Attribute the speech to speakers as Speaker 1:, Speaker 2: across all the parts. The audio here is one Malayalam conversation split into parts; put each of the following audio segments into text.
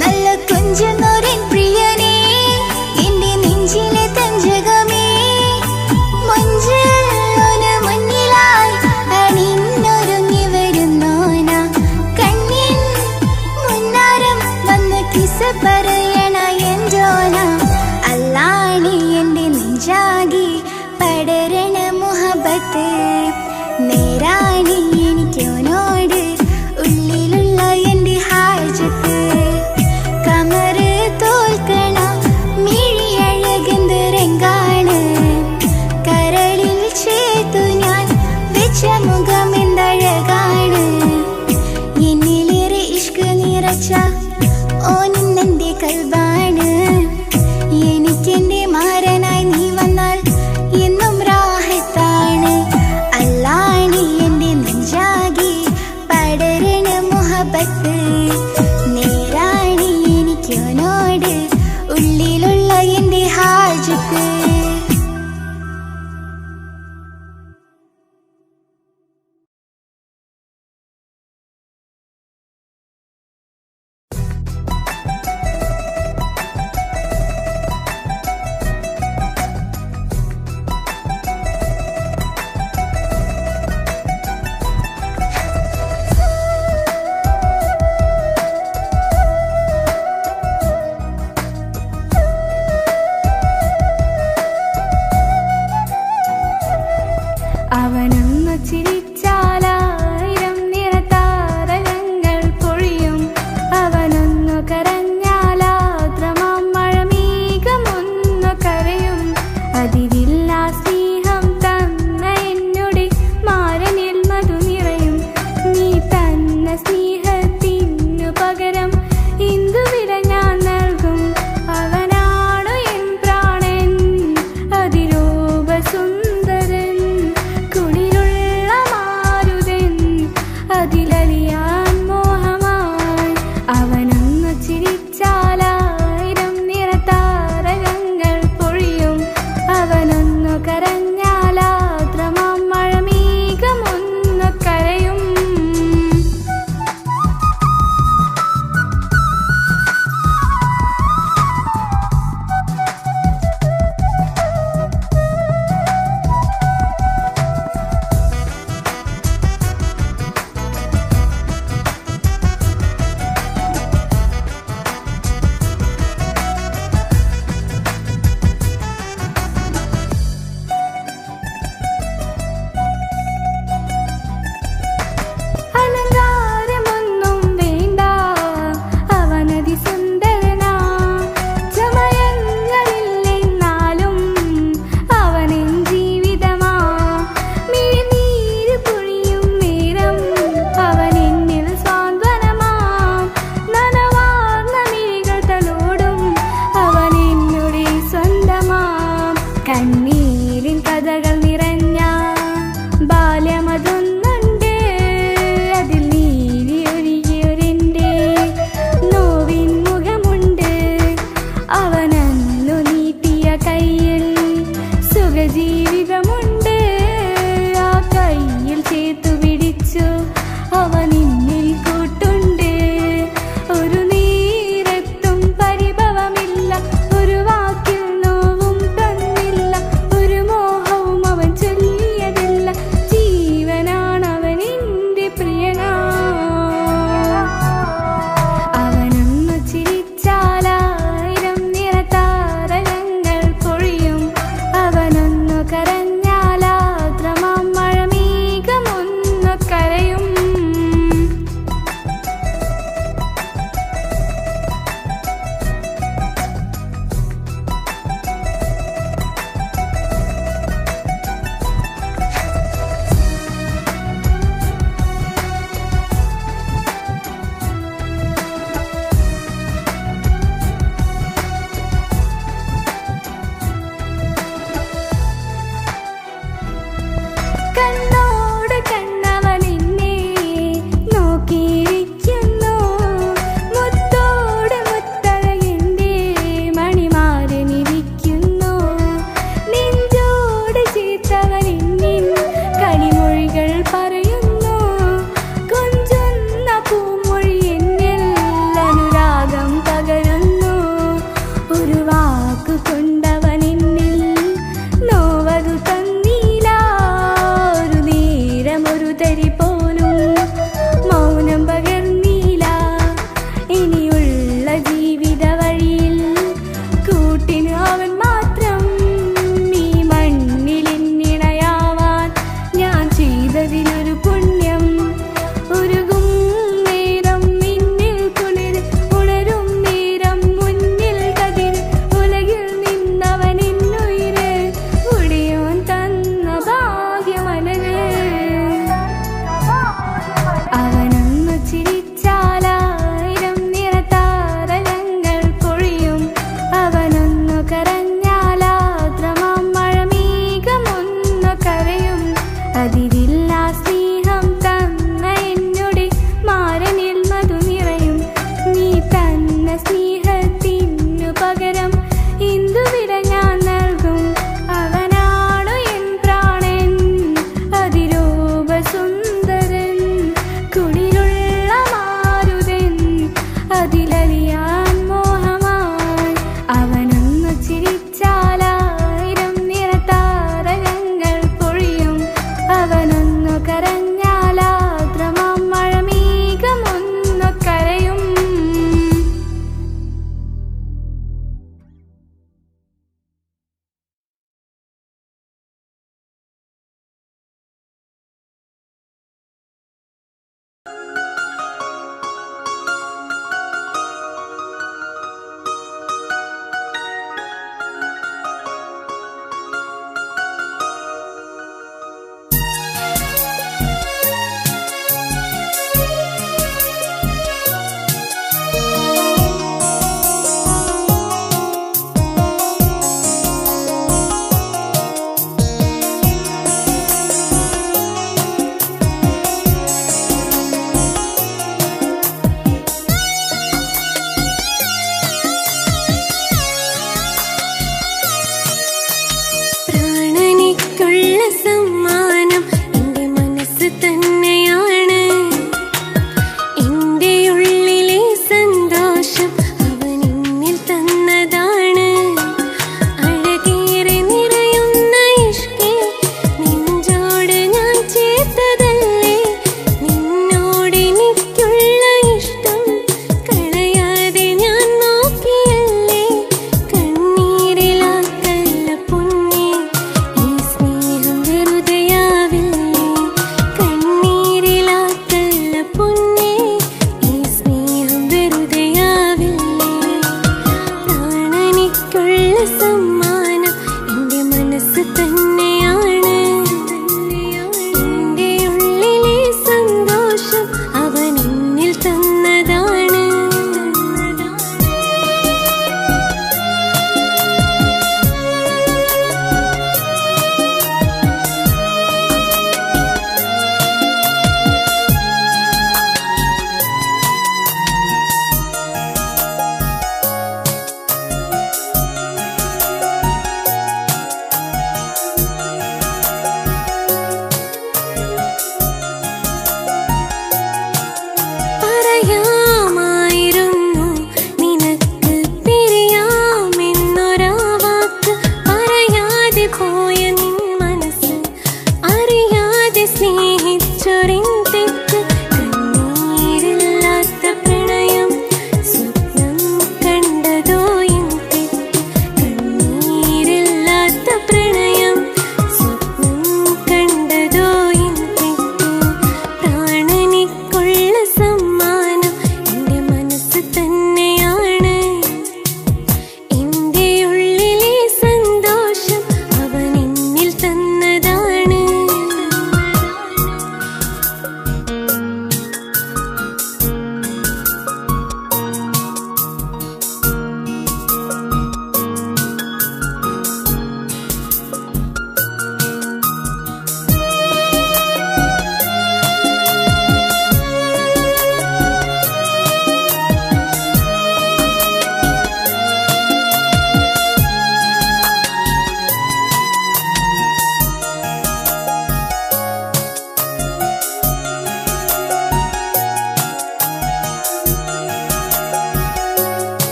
Speaker 1: നല്ല കുഞ്ചനോരൻ പ്രിയനേ, എന്റെ നെഞ്ചിലെ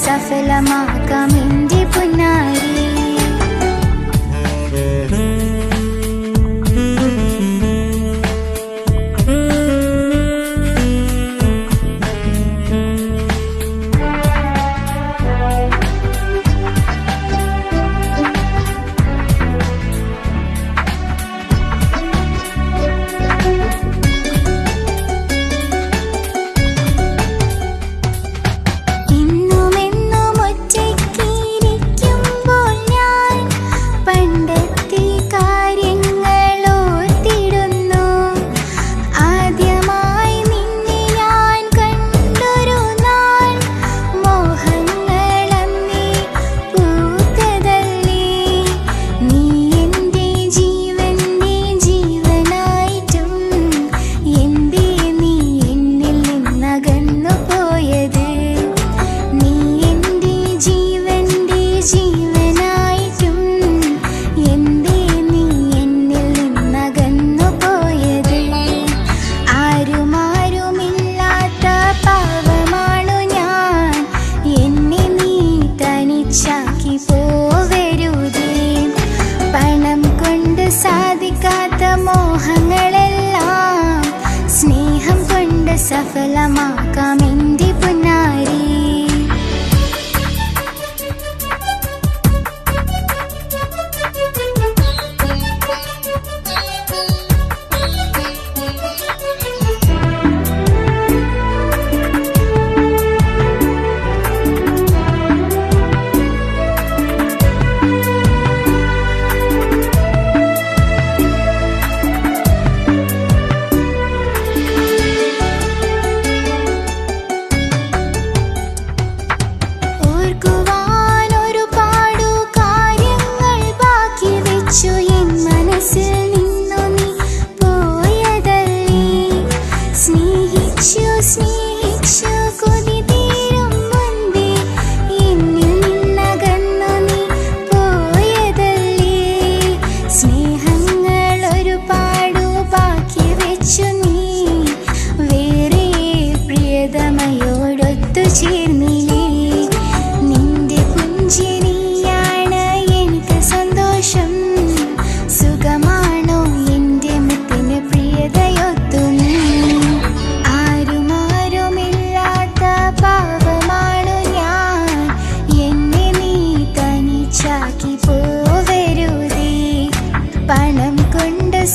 Speaker 1: സഫലമാക്ക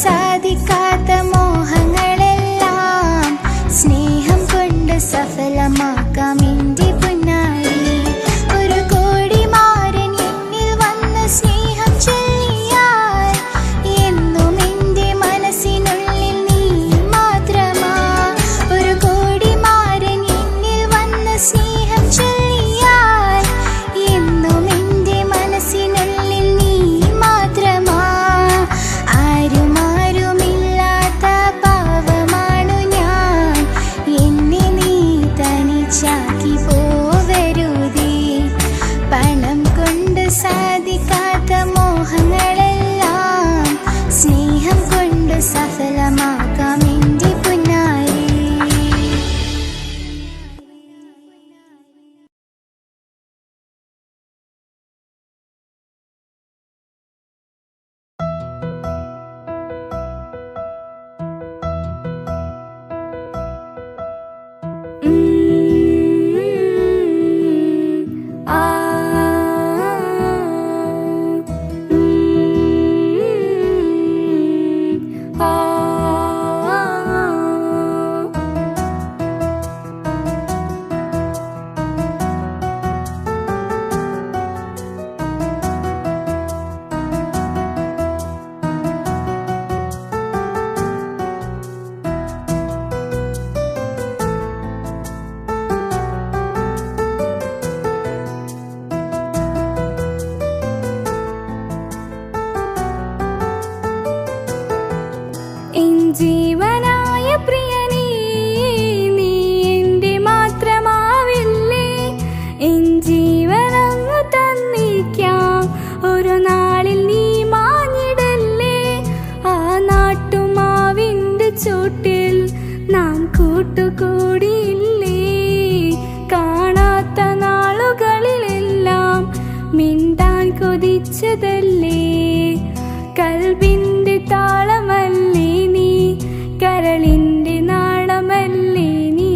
Speaker 1: സാധിക്കാത്ത മോഹങ്ങളെല്ലാം സ്നേഹം കൊണ്ട് സഫലമാക്കാം എൻ്റെ പൊന്നാരി. ഒരു കോടി മാരൻ എന്നിൽ വന്ന് സ്നേഹം ചൊല്ലിയാൽ എന്നും എൻ്റെ മനസ്സിനുള്ളിൽ നീ മാത്രമാ. ഒരു കോടി മാരൻ എന്നിൽ വന്ന് സ്നേഹം ചൊല്ലിയാൽ എന്നും എൻ്റെ മനസ്സിനുള്ളിൽ നീ മാത്രമാ. ആരുമാരുമില്ലാത്ത പാവമാണു ഞാൻ, എന്നെ നീ തനിച്ചാക്കി പോവരുതേ. പണം കൊണ്ട് സാധിക്കാത്ത മോഹങ്ങളെല്ലാം സ്നേഹം കൊണ്ട് സഫലമാക്കാം എൻ്റെ പൊന്നാരി. ജീവനായ പ്രിയനേ, നീ എൻ്റെ മാത്രമാവില്ലേ. എൻ ജീവനങ്ങു തന്നിക്കാം, ഒരു നാളിൽ നീ മാഞ്ഞിടല്ലേ. ആ നാട്ടുമാവിൻ്റെ ചോട്ടിൽ നാം കൂട്ടുകൂടിയില്ലേ. കാണാത്ത നാളുകളിലെല്ലാം മിണ്ടാൻ കൊതിച്ചതല്ലേ. കൽബിൻ്റെ താളമല്ലേ നീ, കരളിൻ്റെ നാളമല്ലേ നീ.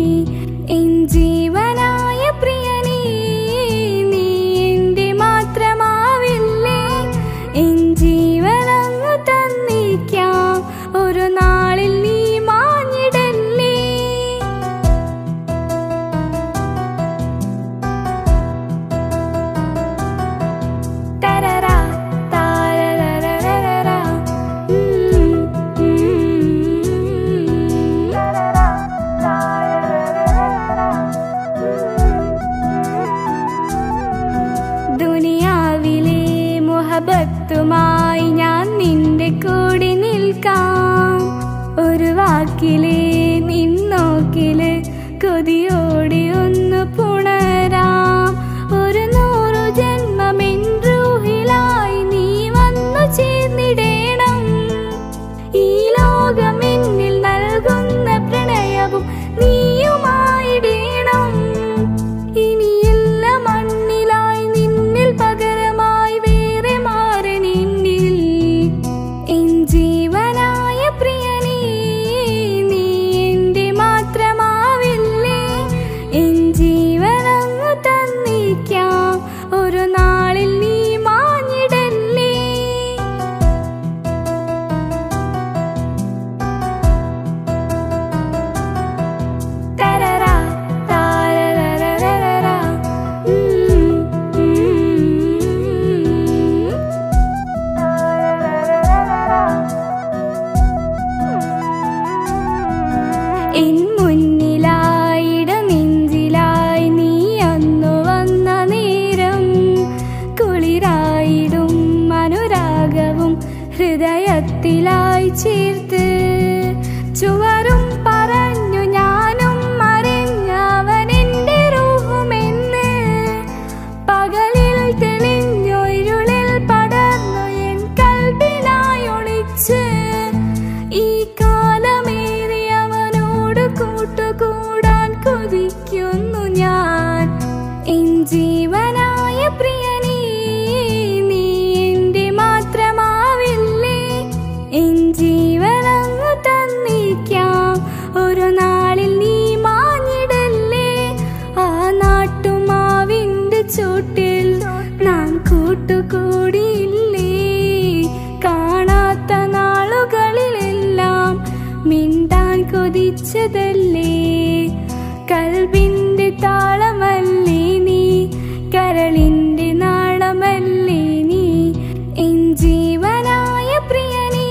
Speaker 1: എൻ ജീവനായ പ്രിയനേ, നീ എൻ്റെ മാത്രമാവില്ലേ. എൻ ജീവനങ്ങു തന്നിക്കാം, ഒരു നാളിൽ നീ മാഞ്ഞിടല്ലേ. തരറാ ുമായി ഞാൻ നിന്റെ കൂടെ നിൽക്കാം. ഒരു വാക്കിലെ നിന്നോക്കില് കൊതിയോടെ ഒന്ന് പുണരാം. ഒരു 100 ജന്മമെൻ റൂഹിലായി നീ വന്നു ചേർന്നിടേണം. ഈ ലോകം എന്നിൽ നൽകുന്ന പ്രണയവും നീയുമായിടേണം. ഇനിയില്ല മണ്ണിലായി നിന്നിൽ പകരമായി വേറെ മാറനെന്നിൽ. എൻ ജീവനായ പ്രിയനേ, നീ എൻ്റെ മാത്രമാവില്ലേ. എൻ ജീവനങ്ങു തന്നിക്കാം, ഒരു നാളിൽ നീ മാഞ്ഞിടല്ലേ. തരറാ താരരരരരരാ. എൻ മുന്നിലായിട നെഞ്ചിലായി നീ അന്നു വന്ന നേരം, കുളിരായിടും അനുരാഗവും ഹൃദയത്തിലായി ചേർത്ത്. ചുവരും പറഞ്ഞു ഞാനും മറിഞ്ഞവനെൻ്റെ റൂഹുമെന്ന്. പകലിൽ തെളിഞ്ഞു ഇരുളിൽ പടർന്നു എൻ കൽബിലായി ഒളിച്ച്. ഈ കാലമേറി അവനോട് കൂട്ടുകൂടാൻ കൊതിക്കുന്നു ഞാൻ. എൻ ജീവനായ പ്രിയനേ, നീ എൻ്റെ മാത്രമാവില്ലേ. എൻ ജീവനങ്ങു തന്നിക്കാം, ഒരു നാളിൽ നീ മാഞ്ഞിടല്ലേ. ആ നാട്ടുമാവിൻ്റെ ചോട്ടിൽ നാം കൂട്ടുകൂടിയില്ലേ. കാണാത്ത നാളുകളിൽ വച്ചതല്ലേ. കൽബിന്റെ താളമല്ലേ നീ, കരളിന്റെ നാളമല്ലേ നീ, എൻ ജീവനായ പ്രിയനീ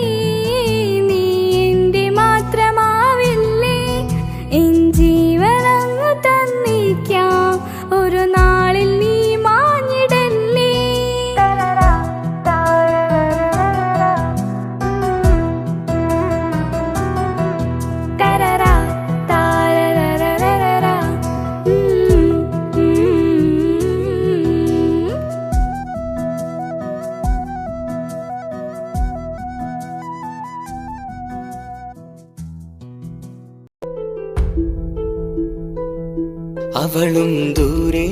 Speaker 1: നീ എന്റെ മാത്രമാവില്ലേ. എൻ ജീവനങ്ങു തന്നിക്കാം, ഒരു നാളിൽ നീ മാഞ്ഞിടല്ലേ.
Speaker 2: അവളും ദൂരെ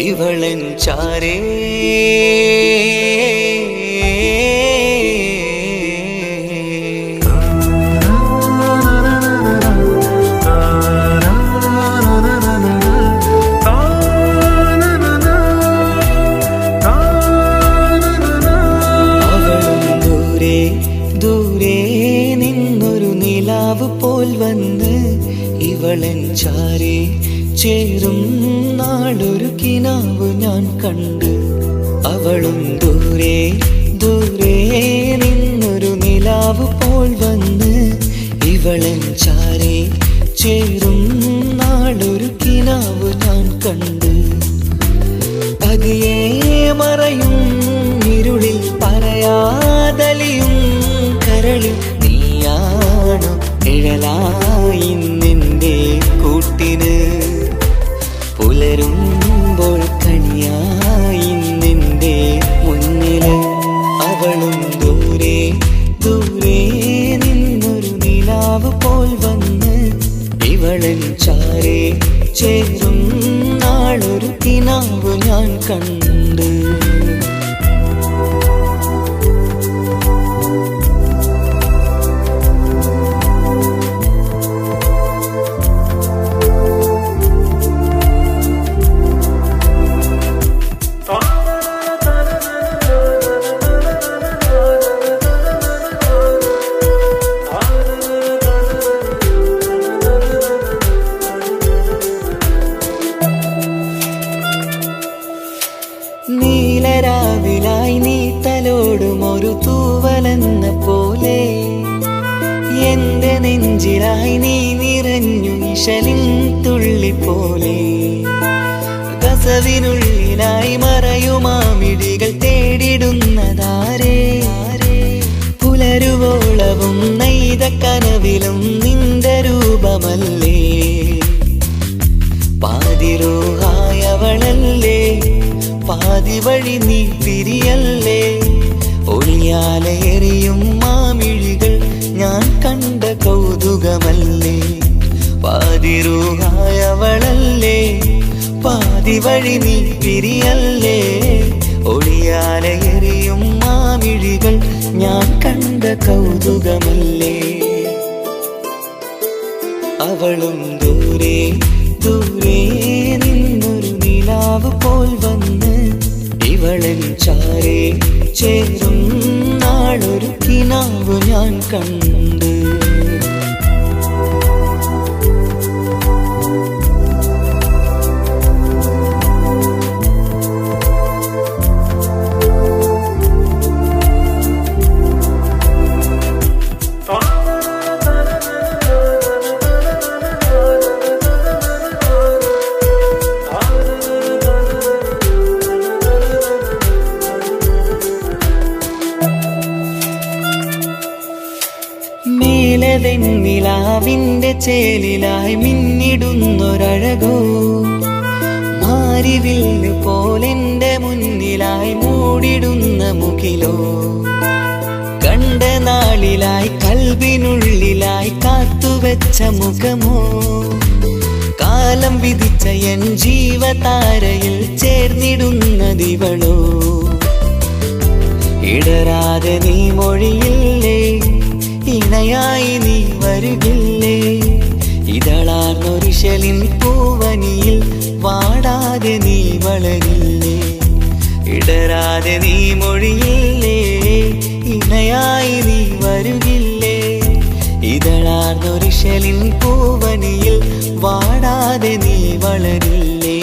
Speaker 2: ഇവളൻ ചാരേ. ദൂരെ നിന്നൊരു നിലാവ് പോൽ വന്ന് ഇവളൻ ചാരേ ചേരും നാളൊരു കിനാവ് ഞാൻ കണ്ട്. അവളും ദൂരെ ദൂരെ നിന്നൊരു നിലാവ് പോൽ വന്ന് ഇവളൻ ചാരേ ചേരും നാളൊരു കിനാവ് ഞാൻ കണ്ട്. പതിയെ മറയും ഇരുളിൽ പറയാതലിയും കരളിൽ നീയാണു നിഴലായി നിന്റെ കൂട്ടിന്. പുലരുമ്പോൾ കണിയായി നിന്റെ മുന്നില്. അവളും ദൂരെ ദൂരെ നിന്നൊരു നിലാവ് പോൽ വന്ന് ഇവളൻ ചാരേ ചേരും നാളൊരു കിനാവ് ഞാൻ കണ്ട്. നീലരാവിലായി നീ തലോടും ഒരു തൂവലെന്ന പോലെ എന്റെ നെഞ്ചിലായി നീ നിറഞ്ഞു ഇശലിൻ തുള്ളി പോലെ. കസവിനുള്ളിലായി മറയുമാമിഴികൾ തേടിടുന്നതാരേ. പുലരുവോളവും നെയ്ത കനവിലും നിന്റെ രൂപമല്ലേ. പാതിരോഹായവളല്ലേ, പാതി വഴി നീ പിരിയല്ലേ. ഒളിയാലെറിയും മാമിഴികൾ ഞാൻ കണ്ട കൗതുകമല്ലേ. പാതിരൂഹായവളല്ലേ, പാതി വഴി നീ പിരിയല്ലേ. ഒളിയാലെറിയും മാമിഴികൾ ഞാൻ കണ്ട കൗതുകമല്ലേ. അവളും ദൂരെ ദൂരെ നിന്നൊരു നിലാവ് പോൽ വന്ന് ഇവളൻ ചാരേ ചേരും നാളൊരു കിനാവ് ഞാൻ കണ്ട്. നിലാവിന്റെ ചേലിലായി മിന്നിടുന്നൊരഴകോ, മാരിവില്ല് പോലെന്റെ മുന്നിലായി മൂടിടുന്ന മുകിലോ. കണ്ട നാളിലായി കൽബിനുള്ളിലായി കാത്തുവെച്ച മുഖമോ, കാലം വിധിച്ച എൻ ജീവതാരയിൽ ചേർന്നിടുന്നതിവളോ. ഇടരാതെ നീ മൊഴിയില്ലേ, ഇണയായി നീ വരുകില്ലേ. ഇതളാർന്നൊരിശലിൻ പൂവനിയിൽ വാടാതെ നീ വളരില്ലേ. ഇടരാതെ നീ മൊഴിയില്ലേ, ഇണയായി നീ വരുകില്ലേ? ഇതളാർന്നൊരിശലിൻ പൂവനിയിൽ വാടാതെ നീ വളരില്ലേ?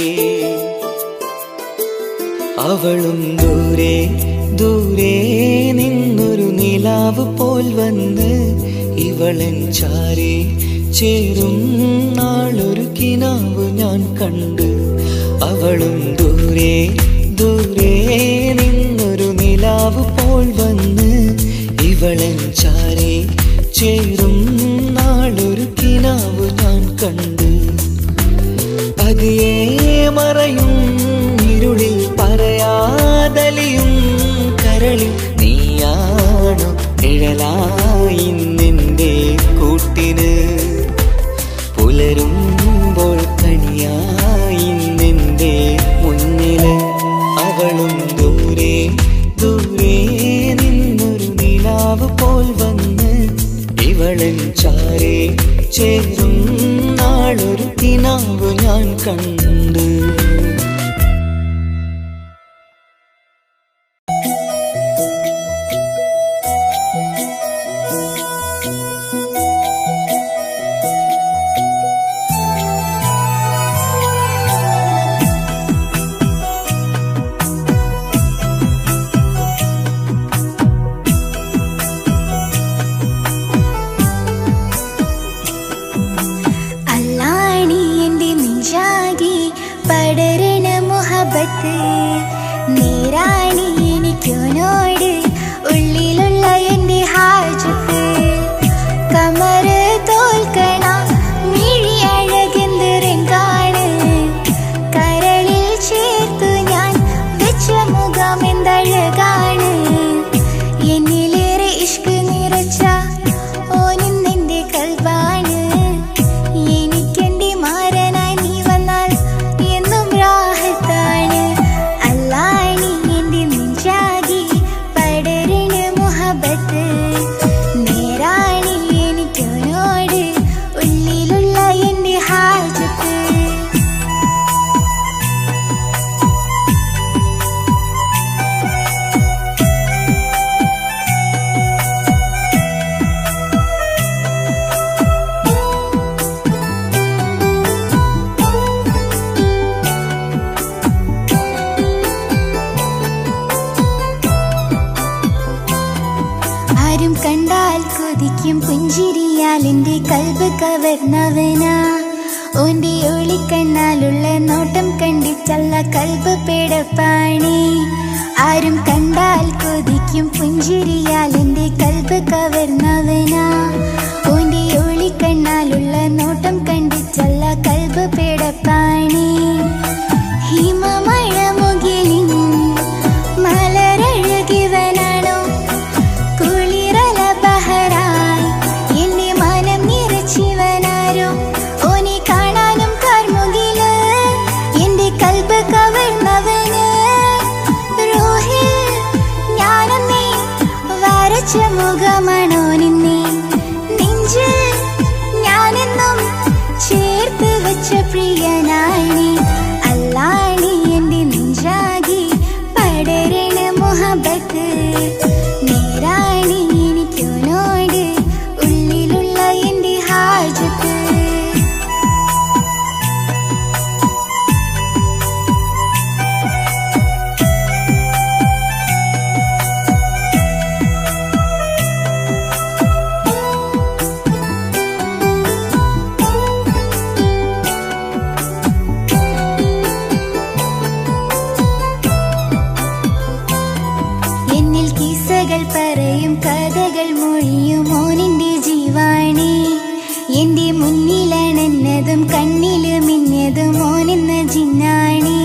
Speaker 2: അവളും ദൂരെ ദൂരെ നിന്നൊരു നിലാവ് പോൽ വന്ന് ഇവളൻ ചാരി ചേരും നാളൊരു കിനാവ് ഞാൻ കണ്ട്. അവളും ദൂരെ ദൂരെ നിന്നൊരു നിലാവ് പോൽ വന്ന് ഇവളൻ ചാരി ചേരും നാളൊരു കിനാവ് ഞാൻ കണ്ട്. പതിയെ മറയും ഇരുളിൽ പറയാതലിയും കരളിൽ നീയാണു നിഴലായി നിന്റെ കൂട്ടിന്. പുലരുമ്പോൾ കണിയായി നിന്റെ മുന്നില്. അവളും ദൂരെ ദൂരെ നിന്നൊരു നിലാവ് പോൽ വന്ന് ഇവളൻ ചാരേ ചേരും നാളൊരു കിനാവ് ഞാൻ കണ്ട്.
Speaker 1: നേരാണി എനിക്കോനോട് ഉള്ളിലുള്ള എൻ്റെ ഹാജത്ത്. കമറ് തോൽക്കണ മിഴി അഴകെന്തരങ്കാണ്. കരളിൽ ചേർത്തു ഞാൻ വെച്ച മുഖം എന്തഴകാണ്. എന്നിലേറെ ഇഷ്ക് നിറച്ച ഓനിന്നെൻ്റെ കൽബാണ്. എനിക്കെൻ്റെ മാരനായി നീ വന്നാൽ എന്നും രാഹത്താണ്. നേരാണി എനിക്കോനോട് ഉള്ളിലുള്ള എൻ്റെ ഹാജത്ത്. ആരും കണ്ടാൽ കൊതിക്കും പുഞ്ചിരിയാൽ എൻ്റെ കൽബ് കവർന്നവനാ. ഓൻ്റെ ഒളിക്കണ്ണാലുള്ള നോട്ടം കണ്ടിച്ചല്ല കൽബ് പേടപ്പാണി. ആരും കണ്ടാൽ കൊതിക്കും പുഞ്ചിരിയാൽ എൻ്റെ കൽബ് കവർന്നവനാ. ഓൻ്റെ ഒളിക്കണ്ണാലുള്ള നോട്ടം കണ്ടിച്ചല്ല കൽബ് പേടപ്പാണി. ഹിമമഴ മുകിലിൻ മലരഴകിവനാണോ മുഖമാണോ നിന്നെ നെഞ്ചിൽ ഞാനെന്നും ചേർത്ത് വെച്ച പ്രിയനാണി. അല്ലാണി എൻ്റെ നെഞ്ചാകി പടരണ മുഹബത്ത്. നേരാണി എനിക്കോനോട് ഉള്ളിലുള്ള എൻ്റെ ഹാജത്ത്. പറയും കഥകൾ മൊഴിയും ഓനിൻ്റെ ജീവാണി. എൻ്റെ മുന്നിലണന്നതും കണ്ണില് മിന്നതും ഓനെന്ന ജിന്നാണി.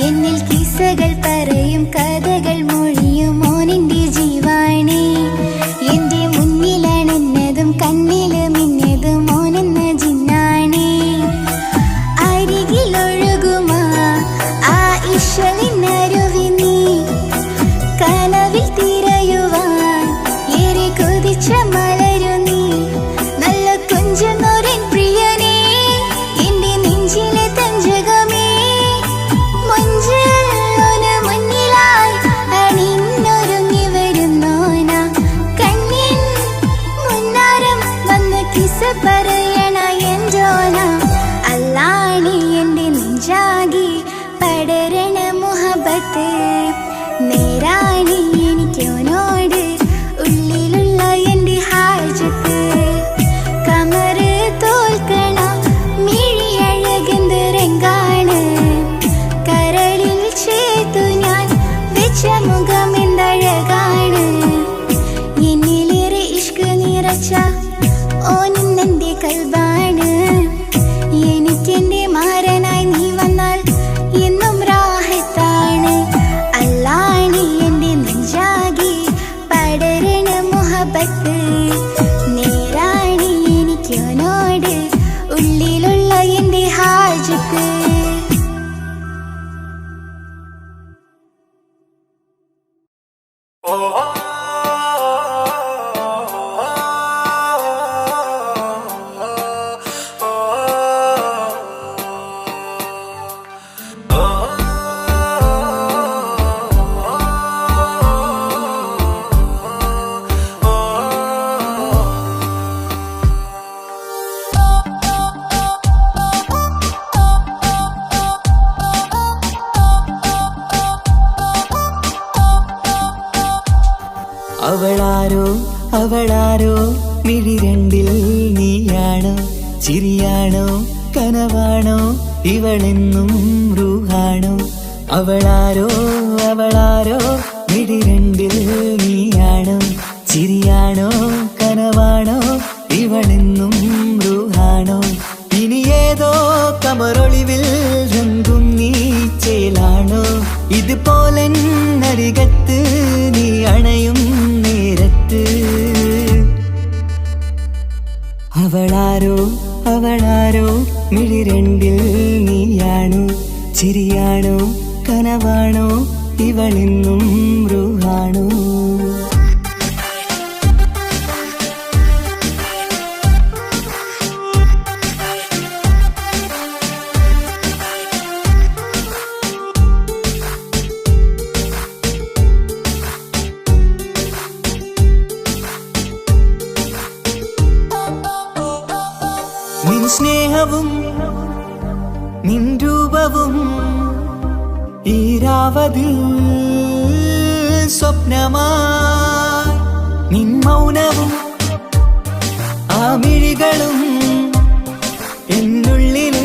Speaker 1: എന്നിൽ കിസ്സകൾ പറയും കഥകൾ മൊഴിയും ഓനിൻ്റെ ജീവാണി. എൻ്റെ മുന്നിലണന്നതും കണ്ണില് മിന്നതും ഓനെന്ന ജിന്നാണി. അരികിലൊഴുകുമാ ആ ഇശലിനരുവി നീ കനവിൽ തിരയുവാൻ ഏറെ കൊതിച്ച മലരു നീ. നല്ല കുഞ്ചനോരൻ പ്രിയനേ എൻ്റെ നെഞ്ചിലെ തഞ്ചകമേ. മഞ്ചലോന ഹാജത്ത് നേരാണി എനിക്കോനോട് ഉള്ളിലുള്ള എൻ്റെ ഹാജത്ത് കമറ് തോൽക്കണ മിഴിയഴകെന്ത് രംഗാണ് കരളിൽ ചേർത്തു ഞാൻ വെച്ച മുഖം എന്തഴകാണ് എന്നിലേറെ ഇഷ്ക് നിറച്ച ഓനിന്നെൻ്റെ കൽബാണ് എനിക്കെൻ്റെ മാരനായി നീ വന്നാൽ എന്നും റാഹത്താണ് അല്ലാണി എൻ്റെ നെഞ്ചാകി പടരണ മുഹബത്ത് നേരാണി എനിക്കോനോട് ഉള്ളിലുള്ള എൻ്റെ ഹാജത്ത്
Speaker 2: അവളാരോ അവളാരോ മിഴി രണ്ടിൽ നീയാണോ ചിരിയാണോ കനവാണോ ഇവളെന്നും റൂഹാണോ അവളാരോ അവളാരോ മിഴി രണ്ടിൽ നീയാണോ ചിരിയാണോ കനവാണോ ഇവളെന്നും റൂഹാണോ ഇനി ഏതോ കമറൊളിവിൽ രംഗും നീ ചേലാണോ ഇതുപോലെ നരികത്ത് നീ അണയും നേരത്ത് അവളാരോ അവളാരോ മിഴി രണ്ടിൽ നീയാണോ ചിരിയാണോ കനവാണോ ഇവളെന്നും റൂഹാണോ നിൻ സ്നേഹവും നിൻ രൂപവും ഈരാവതിൽ സ്വപ്നമായി നിൻ മൗനവും ആ മിഴികളും എന്നുള്ളിൽ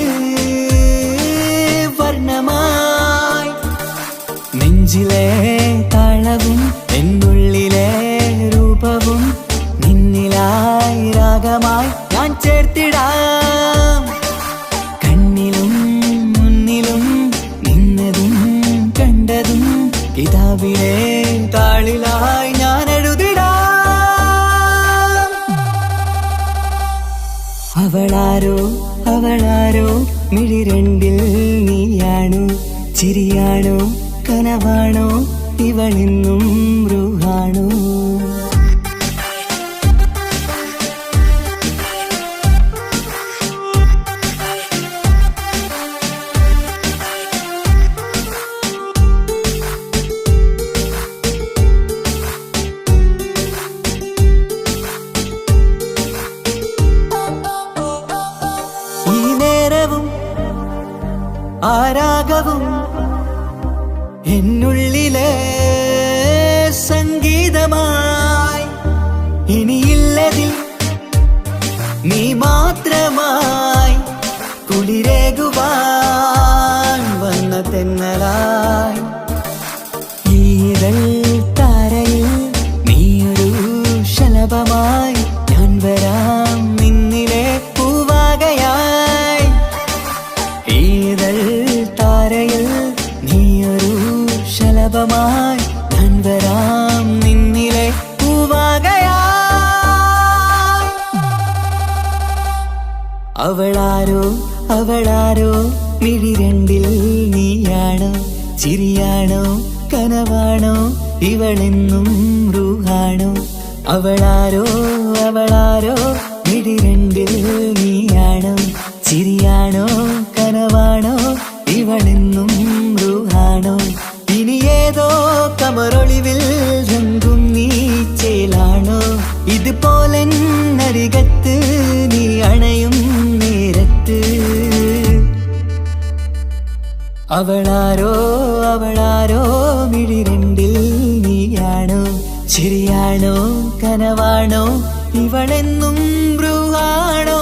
Speaker 2: വർണ്ണമായി നെഞ്ചിലെ താളവും എന്നുള്ളിലെ രൂപവും നിന്നിലായി രാഗമായി ഞാൻ ചേർത്തിടാം കണ്ണിലും മുന്നിലും നിന്നതും കണ്ടതും കിതാബിലെ താളിലായി ഞാൻ എഴുതിടാം അവളാരോ അവളാരോ മിഴി രണ്ടിൽ നീയാണോ ചിരിയാണോ കനവാണോ ഇവളെന്നും റൂഹാണോ ആരാഗവും എന്നുള്ളിലെ സംഗീതമായി ഇനിയില്ലതിൽ നീ മാത്രമായി കുളിരേകുവാൻ വന്ന തെന്നലായി ഈതൾ താരയിൽ നീയൊരു ശലഭമായി ഞാൻ വരാം നിന്നിലെ പൂവാകയായി ഈതൾ താരയിൽ നീയൊരു ശലഭമായി ഞാൻ വരാം നിന്നിലെ പൂവാകയായി അവളാരോ അവളാരോ മിഴി രണ്ടിൽ നീയാണോ ചിരിയാണോ കനവാണോ ഇവളെന്നും റൂഹാണോ അവളാരോ അവളാരോ മിഴി രണ്ടിൽ നീയാണോ ചിരിയാണോ കനവാണോ ഇവളെന്നും റൂഹാണോ ഇനി ഏതോ കമറൊളിവിൽ രംഗും നീ ചേലാണോ ഇതുപോലെ നരികത്ത് നീ അണയും നേരത്ത് അവളാരോ അവളാരോ ചിരിയാണോ കനവാണോ ഇവളെന്നും ബ്രൂഹാണോ?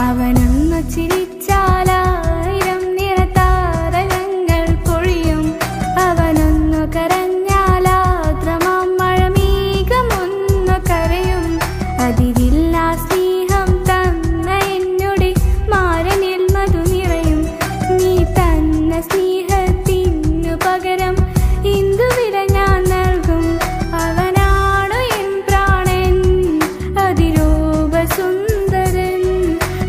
Speaker 3: അവനൊന്നു ചിരിച്ചാലായിരം നിറതാരകങ്ങൾ പൊഴിയും. അവനൊന്നു കരഞ്ഞാലാദ്രമാം മഴമേഘമൊന്നു കരയും. അതിരില്ലാ സ്നേഹം തന്ന എന്നുടെ മാരനിൽ മധു നിറയും. നീ തന്ന സ്നേഹത്തിനു പകരം ഇന്ദുവില ഞാൻ നൽകും. അവനാണു എൻ പ്രാണൻ അതിരൂപസുന്ദരൻ,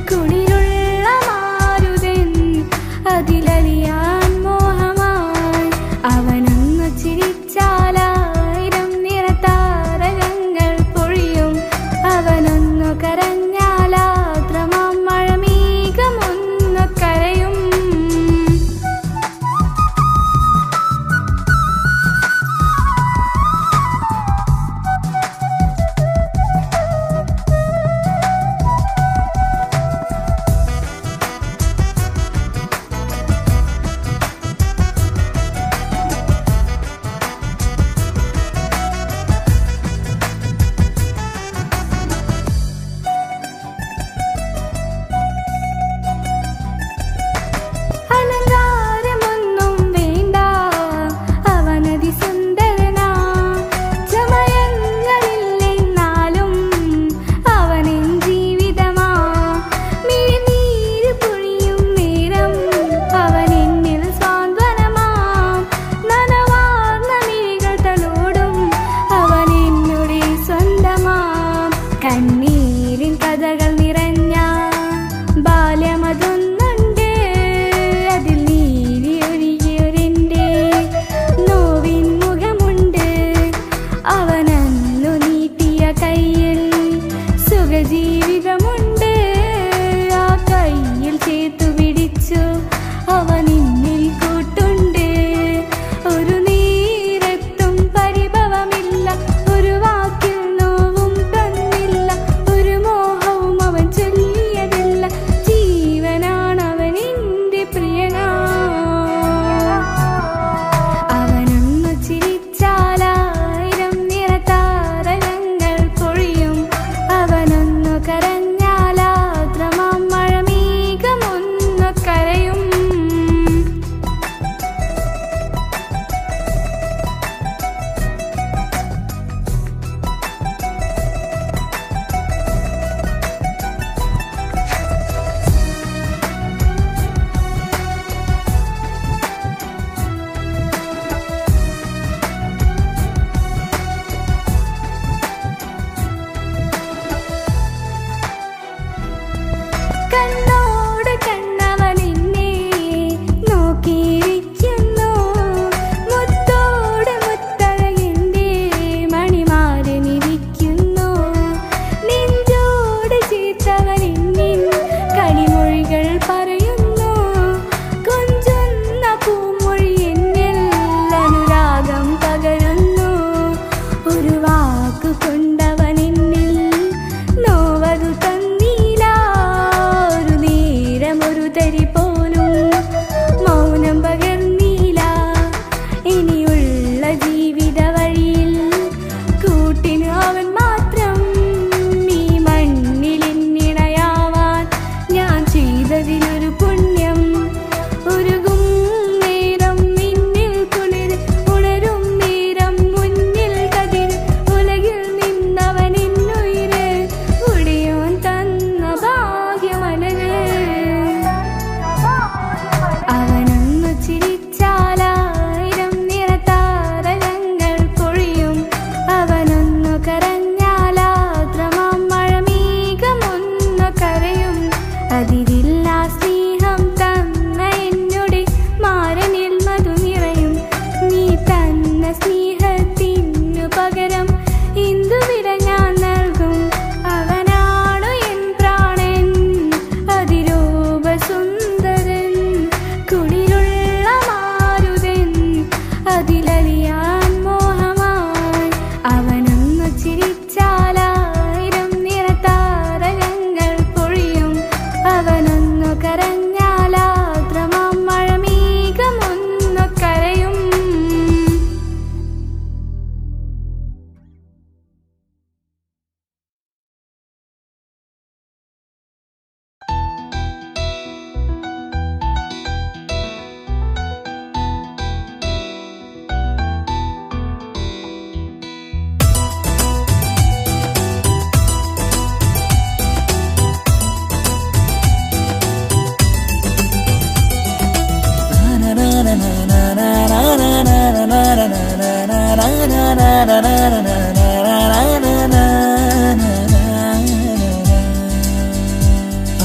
Speaker 3: കുളിരുള്ള മാരുതൻ അതിലലിയാൻ മോഹമായി. അവനൊന്നു ചിരിച്ചാലായിരം നിറതാരകങ്ങൾ പൊഴിയും. അവനൊന്നു കരഞ്ഞാലാദ്രമാം മഴമേഘമൊന്നു കരയും.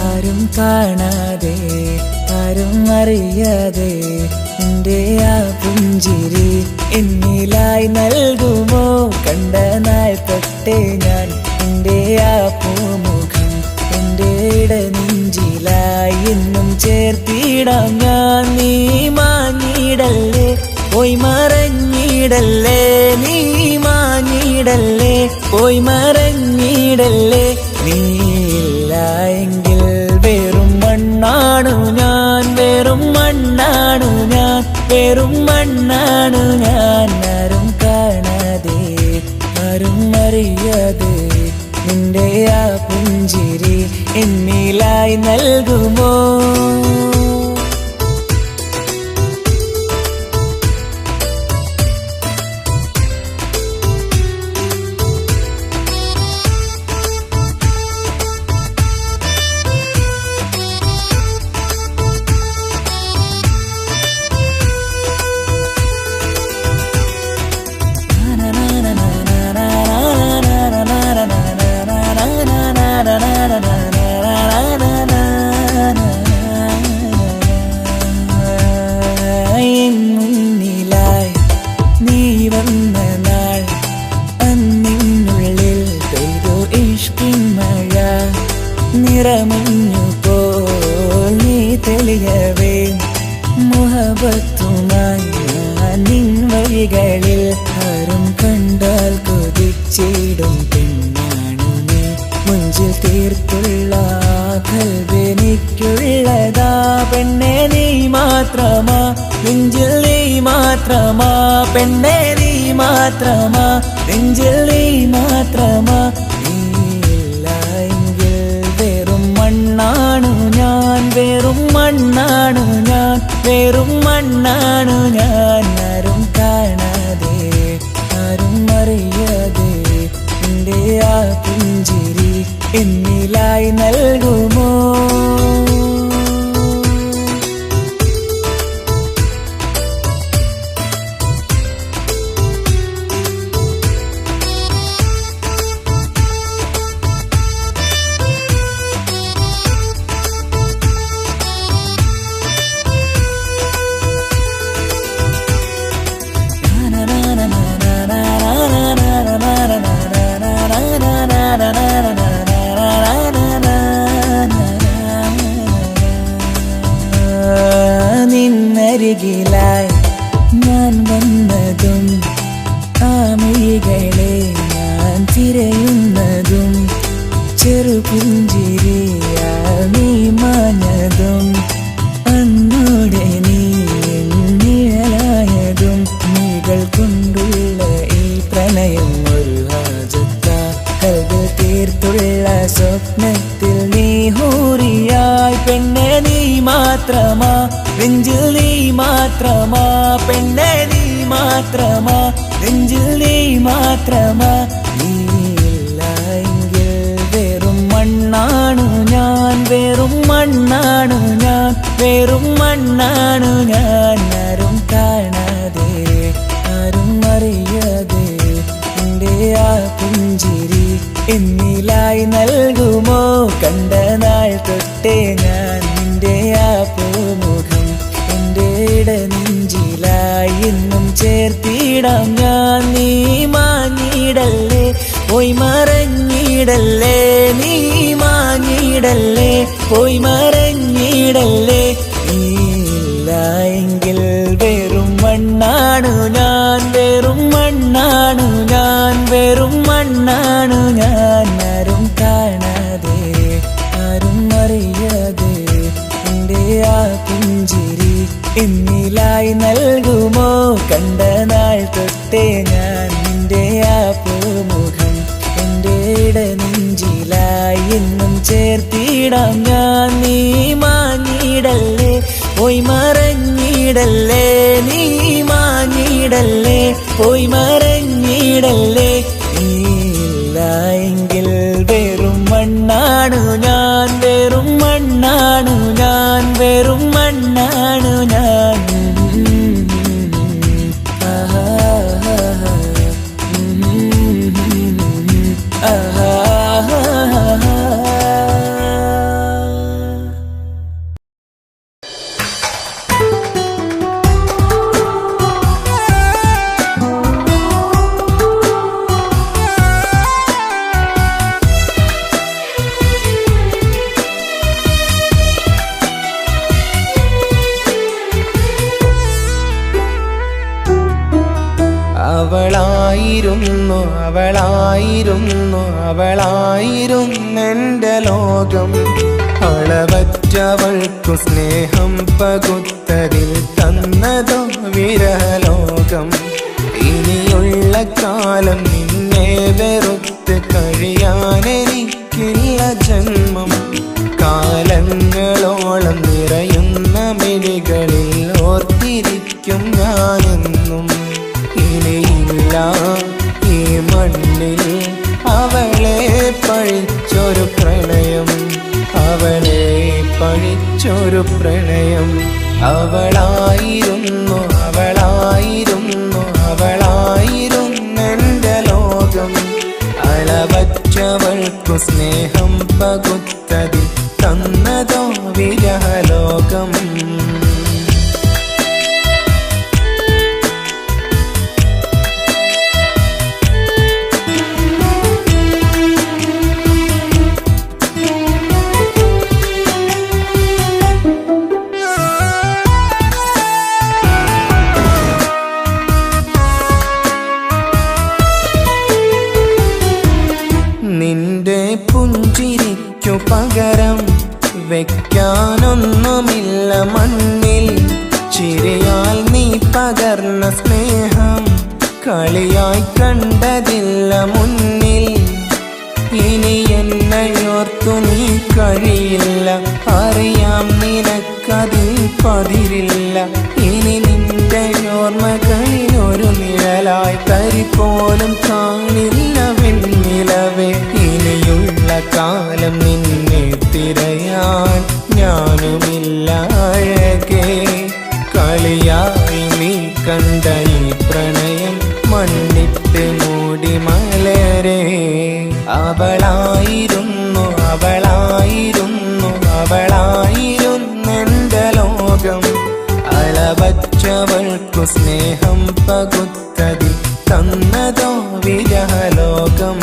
Speaker 2: ആരും കാണാതെ ആരും അറിയാതെ എൻ്റെ ആ പുഞ്ചിരി എന്നിലായി നൽകുമോ? കണ്ട നാൾ തൊട്ടേ ഞാൻ എൻ്റെ ആ പൂമുഖം എൻ്റെ ഇടനെഞ്ചിലായി എന്നും ചേർത്തിടാം ഞാൻ. നീ മാഞ്ഞിടല്ലേ, പോയി മറഞ്ഞിടല്ലേ, നീ മാഞ്ഞിടല്ലേ, പോയി മറഞ്ഞിടല്ലേ. നീയില്ല എങ്കിൽ വെറും മണ്ണാണു ഞാൻ, വെറും മണ്ണാണു ഞാൻ, വെറും മണ്ണാണു ഞാൻ. ആരും കാണാതെ ആരും അറിയാതെ നിന്റെ ആ പുഞ്ചിരി എന്നിലായി നൽകുമോ? മുന്നിലായി നീ വന്ന നാൾ അന്നിനുള്ളിൽ പെയ്തു ഇഷ്കിൻ മഴ. നിറമഞ്ഞു പോൽ നീ തെളിയവേ മുഹബത്തുമായി ഞാൻ നിൻ വഴികളിൽ. ആരും കണ്ടാൽ കൊതിച്ചിടും പെണ്ണാണു നീ, മുഞ്ചിൽ തീർത്തുള്ള കൽവെനിക്കുള്ളതാ. പെണ്ണെ നീ മാത്രമാ, നെഞ്ചിൽ നീ മാത്രമാ, പെണ്ണെ നീ മാത്രമാ, നെഞ്ചിൽ നീ മാത്രമാ. നീയില്ല എങ്കിൽ വെറും മണ്ണാണു ഞാൻ, വെറും മണ്ണാണു ഞാൻ, വെറും മണ്ണാണു ഞാൻ. ആരും കാണാതെ ആരും അറിയാതെ എൻ്റെ ആ പുഞ്ചിരി എന്നിലായി നൽകുമോ? നിന്നരികിലായി ഞാൻ വന്നതും ആ മിഴികളെ ഞാൻ തിരയുന്നതും ചെറുപുഞ്ചിരിയാ നീ മാഞ്ഞതും അന്നോടെ നീ നിഴലായതും നീകൾ കൊണ്ടുള്ള ഈ പ്രണയം ഒരു ഹാജത്ത കൽവിൽ തീർത്തുള്ള സ്വപ്നത്തിൽ നീ ഹൂറിയായി. പെണ്ണെ നീ മാത്രമാ, നെഞ്ചിൽ നീ മാത്രമാ, പെണ്ണെ നീ മാത്രമാ, നെഞ്ചിൽ നീ മാത്രമാ. നീയില്ല എങ്കിൽ വെറും മണ്ണാണു ഞാൻ, വെറും മണ്ണാണു ഞാൻ, വെറും മണ്ണാണു ഞാൻ. ആരും കാണാതെ ആരും അറിയാതെ എൻ്റെ ആ പുഞ്ചിരി എന്നിലായി നൽകുമോ? കണ്ട നാൾ തൊട്ടേ ഞാൻ നിന്റെ ആ പൂമുഖം എൻ്റെ ഇടനെഞ്ചിലായി എന്നും ചേർത്തിടാം ഞാൻ. നീ മാഞ്ഞിടല്ലേ, പോയി മറഞ്ഞിടല്ലേ, നീ മാഞ്ഞിടല്ലേ, പോയി മറഞ്ഞിടല്ലേ. നീയില്ല എങ്കിൽ വെറും മണ്ണാണു ഞാൻ, വെറും മണ്ണാണു ഞാൻ, വെറും മണ്ണാണു ഞാൻ. ആരും കാണാതെ ആരും അറിയാതെ എൻ്റെ ആ പുഞ്ചിരി എന്നിലായി നൽകുമോ? കണ്ട നാൾ തൊട്ടേ ഞാൻ നിന്റെ ആ പൂമുഖം എൻ്റെ ഇടനെഞ്ചിലായി എന്നും ചേർത്തിടാം ഞാൻ. നീ മാഞ്ഞിടല്ലേ, പോയി മറഞ്ഞിടല്ലേ, നീ മാഞ്ഞിടല്ലേ, പോയി മറഞ്ഞിടല്ലേ. നീയില്ല എങ്കിൽ വെറും മണ്ണാണു ഞാൻ, വെറും മണ്ണാണു ഞാൻ, വെറും മണ്ണാണു ഞാൻ. ആഹാ അവളായിരുന്നു അവളായിരുന്നു അവളായിരുന്നെൻ്റെ ലോകം. അളവറ്റവൾക്കു സ്നേഹം പകുത്തതിൽ തന്നതോ വിരഹലോകം. ഇനിയുള്ള കാലം നിന്നെ വെറുത്ത് കഴിയാനെനിക്കില്ല ജന്മം. കാലങ്ങളോളം നിറയുന്ന മിഴികളിൽ ഓർത്തിരിക്കും ഞാനെന്നും. ഇനിയില്ല ഈ മണ്ണിൽ അവളെ പഴിച്ചൊരു പ്രണയം, അവളെ പഴിച്ചൊരു പ്രണയം. അവളായിരുന്നു അവളായിരുന്നു അവളായിരുന്നെൻ്റെ ലോകം. അളവറ്റവൾക്കു സ്നേഹം പകുത്തതിൽ തന്നതോ വിരഹലോകം. നിന്റെ പുഞ്ചിരിക്കു പകരം വെക്കാനൊന്നുമില്ല മണ്ണിൽ. ചിരിയാൽ നീ പകർന്ന സ്നേഹം കളിയായി കണ്ടതില്ല മുന്നിൽ. ഇനി എന്നെയോർത്തു നീ കഴിയില്ല, അറിയാം നിനക്കതിൽ പതിരില്ല. ഇനി നിന്റെ ഓർമ്മകളിൽ ഒരു നിഴലായി തരി പോലും കാണില്ല വെണ്ണിലവേ. ഇനിയുള്ള കാലം നിന്നെ തിരയാൻ ഞാനുമില്ല അഴകേ. കളിയായി നീ കണ്ട ഈ പ്രണയം മണ്ണിട്ട് മൂടി മലരേ. അവളായിരുന്നു അവളായിരുന്നു അവളായിരുന്നെൻ്റെ ലോകം. അളവറ്റവൾക്കു സ്നേഹം പകുത്തതിൽ തന്നതോ വിരഹലോകം.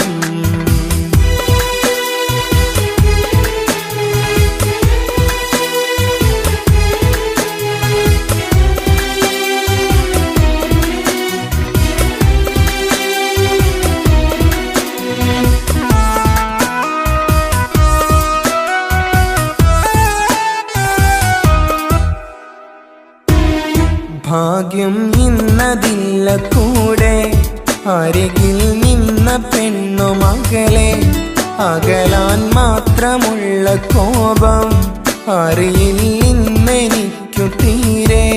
Speaker 2: ഭാഗ്യം ഇന്നതില്ല കൂടെ, അരികിൽ നിന്ന പെണ്ണുമകളെ. അകലാൻ മാത്രമുള്ള കോപം അറിയില്ലെനിക്കു തീരെ.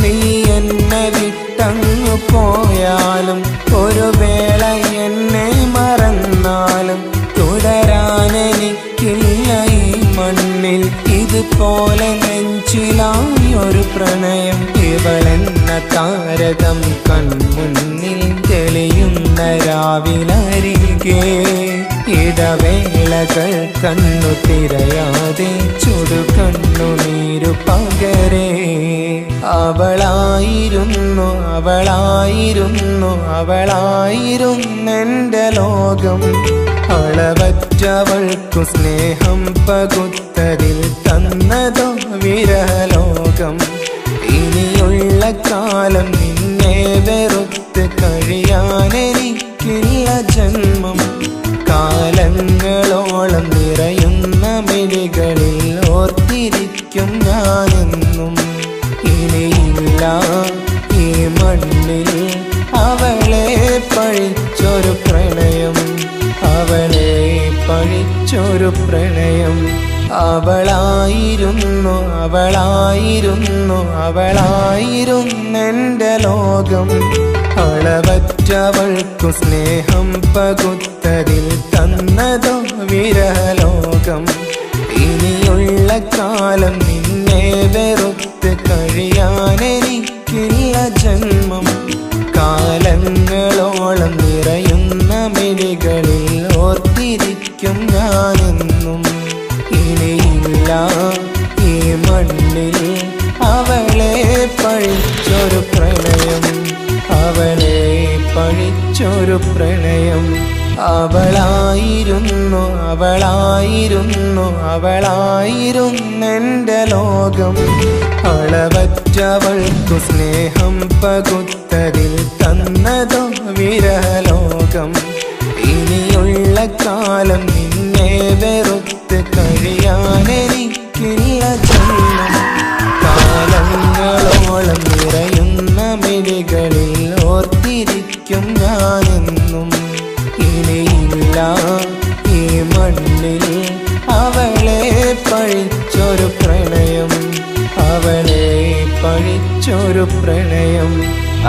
Speaker 2: നീ എന്നെ വിട്ടങ്ങു പോയാലും ഒരു വേള എന്നെ മറന്നാലും തുടരാനെനിക്കില്ല ഈ മണ്ണിൽ. ഇതുപോലെ നെഞ്ചിലായി ഒരു പ്രണയം. ഇവളെന്ന താരകം കൺമുന്നിൽ തെളിയുന്ന രാവിലരികെ. ഇടവേളകൾ കണ്ണു തിരയാതെ ചുടുകണ്ണുനീരു പകരേ. അവളായിരുന്നു അവളായിരുന്നു അവളായിരുന്നെൻ്റെ ലോകം. അളവറ്റവൾക്കു സ്നേഹം പകുത്തതിൽ തന്നതോ വിരഹലോകം. ഇനിയുള്ള കാലം നിന്നെ വെറുത്ത് കഴിയാനെനിക്കില്ല ജന്മം. കാലങ്ങളോളം നിറയുന്ന മിഴികളിൽ ഓർത്തിരിക്കും ഞാനെന്നും. ഇനിയില്ല ഈ മണ്ണിൽ അവളെ പഴിച്ചൊരു പ്രണയം, അവളെ പഴിച്ചൊരു പ്രണയം. അവളായിരുന്നു അവളായിരുന്നു അവളായിരുന്നെൻ്റെ ലോകം. അളവറ്റവൾക്കു സ്നേഹം പകുത്തതിൽ തന്നതോ വിരഹലോകം. ഇനിയുള്ള കാലം നിന്നെ വെറുത്ത് കഴിയാനെനിക്കില്ല ജന്മം. കാലങ്ങളോളം നിറയുന്ന മിഴികളിൽ ഓർത്തിരിക്കും ഞാനെന്നും. ഇനിയില്ല ഈ മണ്ണിൽ അവളെ പഴിച്ചൊരു പ്രണയം, അവളെ പഴിച്ചൊരു പ്രണയം. അവളായിരുന്നു അവളായിരുന്നു അവളായിരുന്നെൻ്റെ ലോകം. അളവറ്റവൾക്കു സ്നേഹം പകുത്തതിൽ തന്ന വിരഹലോകം. ഇനിയുള്ള കാലം നിന്നെ വെറുത്ത് കഴിയാനെനിക്കില്ല ജന്മം. കാലങ്ങളോളം നിറയുന്ന മിഴികളിൽ ഓർത്തിരിക്കും ഞാനെന്നും. ഇനിയില്ല ഈ മണ്ണിൽ അവളെ പഴിച്ചൊരു പ്രണയം, അവളെ പഴിച്ചൊരു പ്രണയം.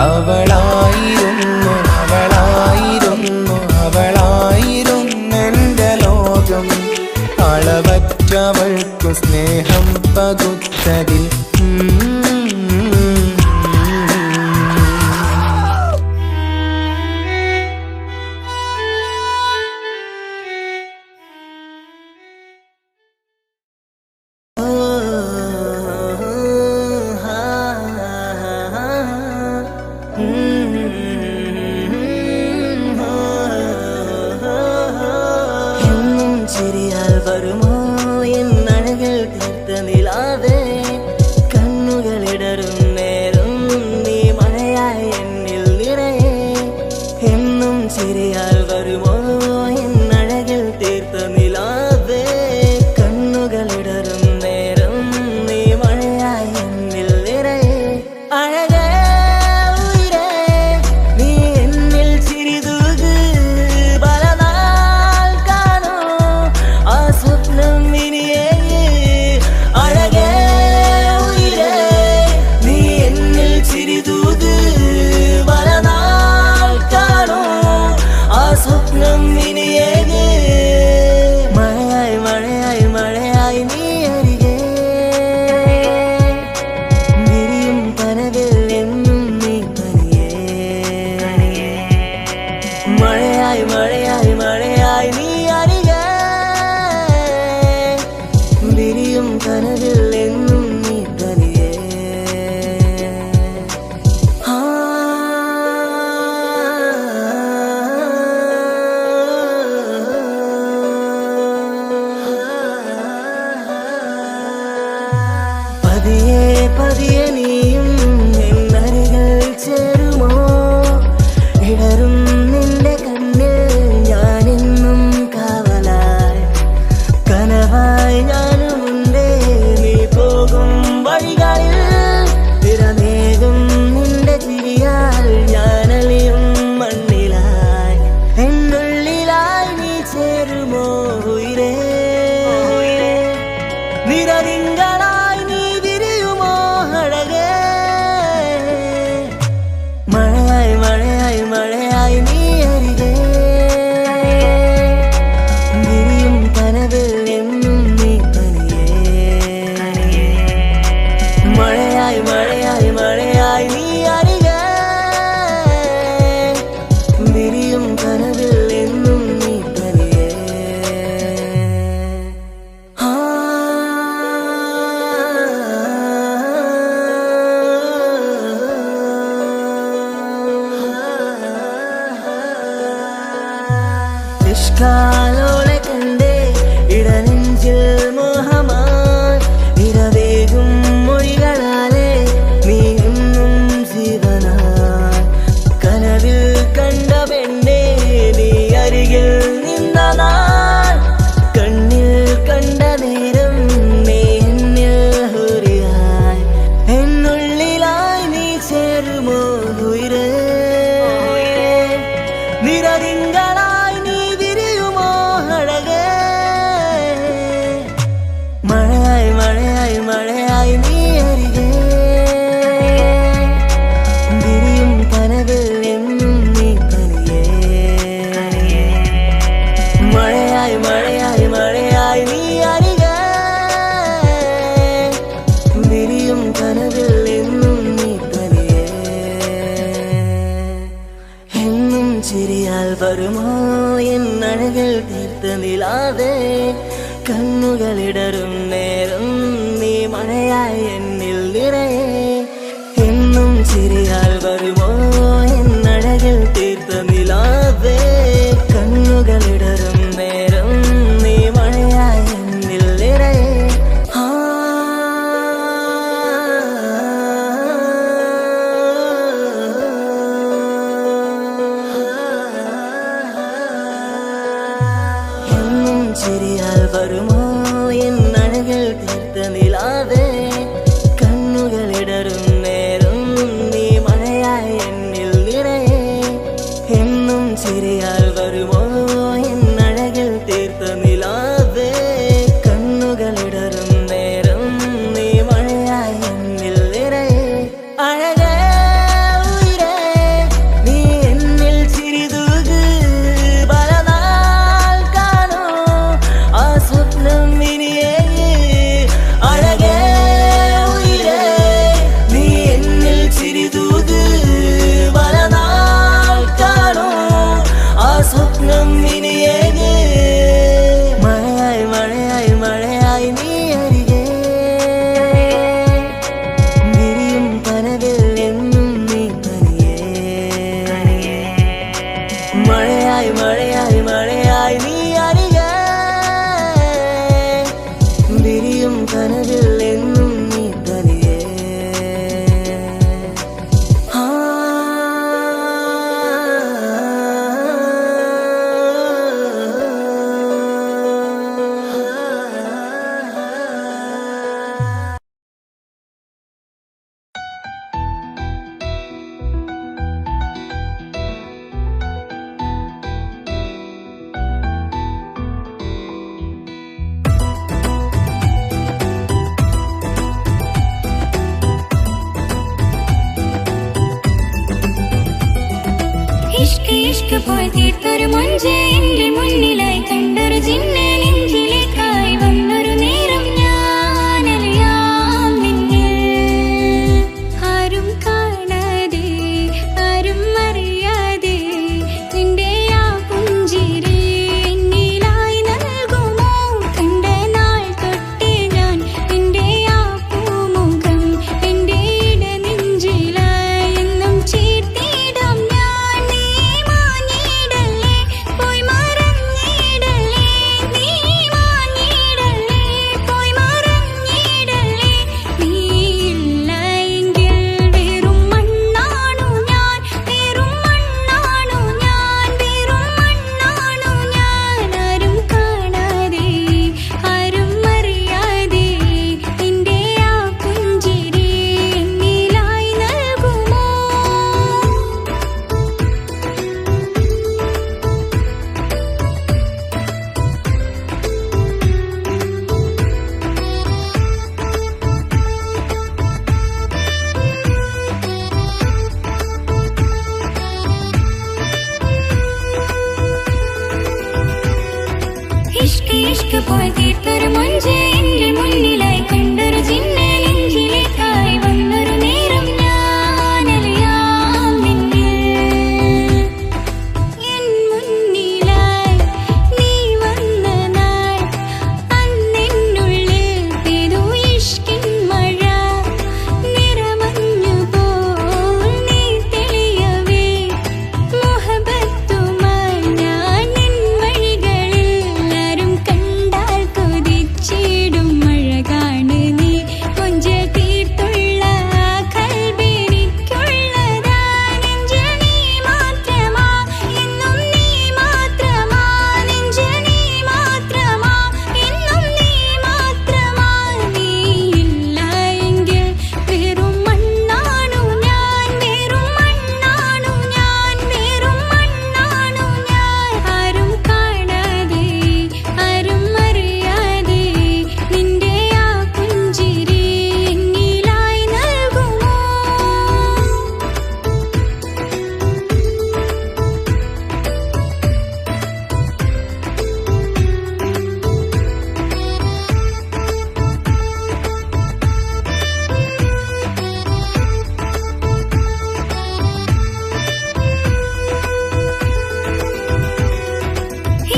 Speaker 2: അവളായിരുന്നു അവളായിരുന്നു അവളായിരുന്നെൻ്റെ ലോകം. അളവറ്റവൾക്കു സ്നേഹം പകുത്തതിൽ
Speaker 4: കാലോളെ കണ്ടേ ഇടനെഞ്ചിൽ മോഹമായി ഇരവേകും മൊഴികളാലേ നീ എന്നും ജീവനായി. കനവിൽ കണ്ട പെണ്ണേ നീ അരികിൽ നിന്ന നാൾ, കണ്ണിൽ കണ്ട നേരം നീ എന്നിൽ ഹുരിയായി. എന്നുള്ളിലായി നീ ചേരുമോ ഉയരേ, നിറതിങ്കളായി നീ വിരിയുമോ അഴകേ. മഴയായി മഴയായി മഴയായി നീ അരികെ വിരിയും കനവിൽ എന്നും നീ തനിയേ. മഴയായി മഴയായി മഴയായി നീ അരികെ വിരിയും കനവിൽ എന്നും നീ തനിയേ. എന്നും ചിരിയാൽ വരുമോ എന്നഴകൾ തീർത്ത നിലാവേ, കണ്ണുകളിടറും നേരം നീ മഴയായി എന്നിൽ നിറയെ. എന്നും ചിരിയാൽ വരുമോ എന്നഴകൾ തീർത്ത നിലാവേ, കണ്ണുകളിടറും നേരം നീ മഴയായി എന്നിൽ നിറയെ. ആ ചിരിയാൽ വരുമോ എന്നഴകൾ തീർത്ത നിലാവേ കണ്ണുകളിടറും നേരം നീ മഴയായി എന്നിൽ നിറയെ എന്നും ചിരിയാൽ വരുമോ എന്നഴകൾ തീർത്ത നിലാവേ കണ്ണുകളിടറും നേരം നീ മഴയായി എന്നിൽ നിറയെ അഴകേ ഉയിരേ നീ എന്നിൽ ചിരിതൂക് പലനാൾ കാണൂ ആ സ്വപ്നം ഇനിയേ അഴകേ ഉയിരേ നീ എന്നിൽ ചിരിതൂക് പലനാൾ കാണൂ ആ സ്വപ്നം ഇനിയേ മഴയായി മഴയായി മഴയായി നീ അരികെ വിരിയും കനവിൽ എന്നും നീ തനിയേ മഴയായി മഴയായി മഴയായി നീ അരികെ വിരിയും കനവിൽ എന്നും നീ തനിയേ
Speaker 3: ഇഷ്ക് ഇഷ്ക് പോയി തീർത്തൊരു മൊഞ്ച് എന്റെ മുന്നിലായി കണ്ടൊരു ജിന്നെ നെഞ്ചിലേക്കായി വന്നൊരു നേരം ഞാനറിയാം നിന്നിൽ ആരും കാണാതെ ആരും അറിയാതെ നിന്റെ ആ പുഞ്ചിരി എന്നിലായി നൽകുമോ കണ്ട നാൾ തൊട്ടേ ഞാൻ നിന്റെ ആ പൂമുഖം എന്റെ ഇടനെഞ്ചിലായി എന്നും ചേർത്തിടാം ഞാൻ നീ മാഞ്ഞിടല്ലേ പോയി മറഞ്ഞിടല്ലേ നീ മാഞ്ഞിടല്ലേ പോയി മറഞ്ഞിടല്ലേ നീ ഇല്ല എങ്കിൽ വെറും മണ്ണാണു ഞാൻ വെറും മണ്ണാണു ഞാൻ വെറും മണ്ണാണു ഞാൻ ആരും കാണാതെ ആരും അറിയാതെ നിന്റെ ആ പുഞ്ചിരി എന്നിലായി നൽകുമോ ഇഷ്ക് ഇഷ്ക് പോയി തീർത്തൊരു മൊഞ്ച് എന്റെ മുന്നിലായി കണ്ടൊരു ജിന്നെ നെഞ്ചിലേക്കായി വന്നൊരു നേരം ഞാനറിയാം നിന്നിൽ എൻ മുന്നിലായി നീ വന്ന നാൾ അന്നെന്നുള്ളിൽ പെയ്തു ഇഷ്കിൻ മഴ നിറമഞ്ഞു പോൽ നീ തെളിയവേ മുഹബത്തുമായി ഞാൻ നിൻ വഴികളിൽ ആരും കണ്ടാൽ കൊതിച്ചിടും അഴകാണ് നീ കൊഞ്ചൽ തീർത്തുള്ള ആ കൽബെനിക്കുള്ളതാ നെഞ്ചിൽ നീ മാത്രമാ എന്നും നീ മാത്രമാ നെഞ്ചിൽ നീ മാത്രമാ എന്നും നീ മാത്രമാ നീ ഇല്ല എങ്കിൽ വെറും മണ്ണാണു ഞാൻ വെറും മണ്ണാണു ഞാൻ വെറും മണ്ണാണു ഞാൻ ആരും കാണാതെ ആരും അറിയാതെ നിന്റെ ആ പുഞ്ചിരി എന്നിലായി നൽകുമോ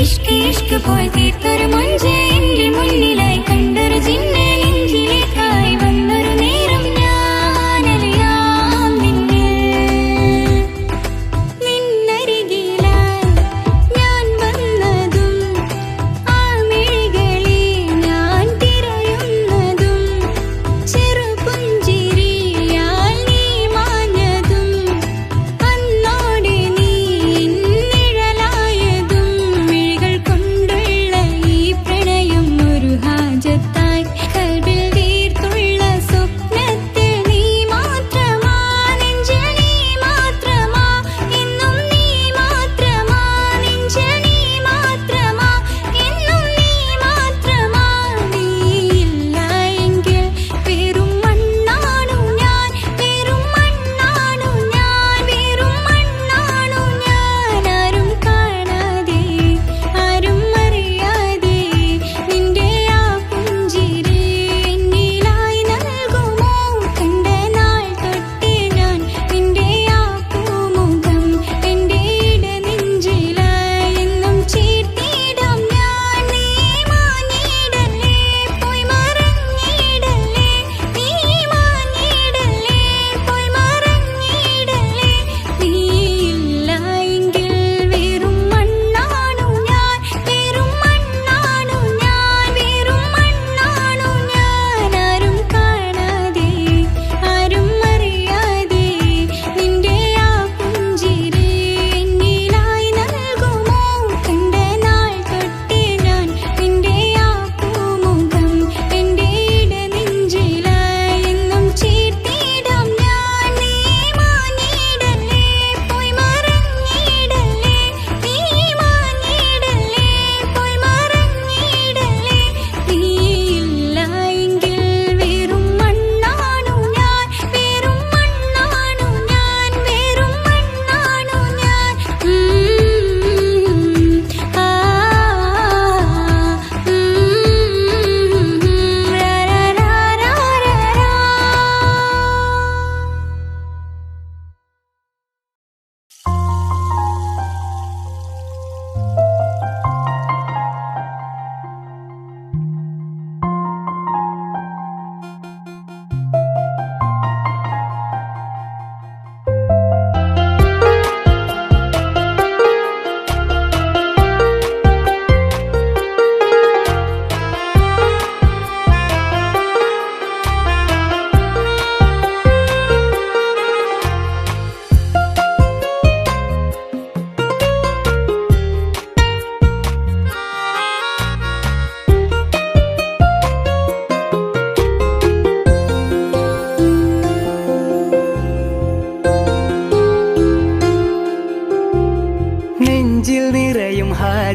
Speaker 3: ഇഷ്ക് ഇഷ്ക് പോയി തീർത്തൊരു മൊഞ്ച് എന്റെ മുന്നിലായി കണ്ടൊരു ജിന്നെ നെഞ്ചിലേക്കായി വന്നൊരു നേരം ഞാനറിയാം നിന്നിൽ നിന്നരികിലായി ഞാൻ വന്നതും ആ മിഴികളിൽ ഞാൻ തിരയുന്നതും ചെറുപുഞ്ചിരിയാൽ നീ മാഞ്ഞതും അന്നോടെ നീ നിഴലായതും മിഴികൾ കൊണ്ടുള്ള ഈ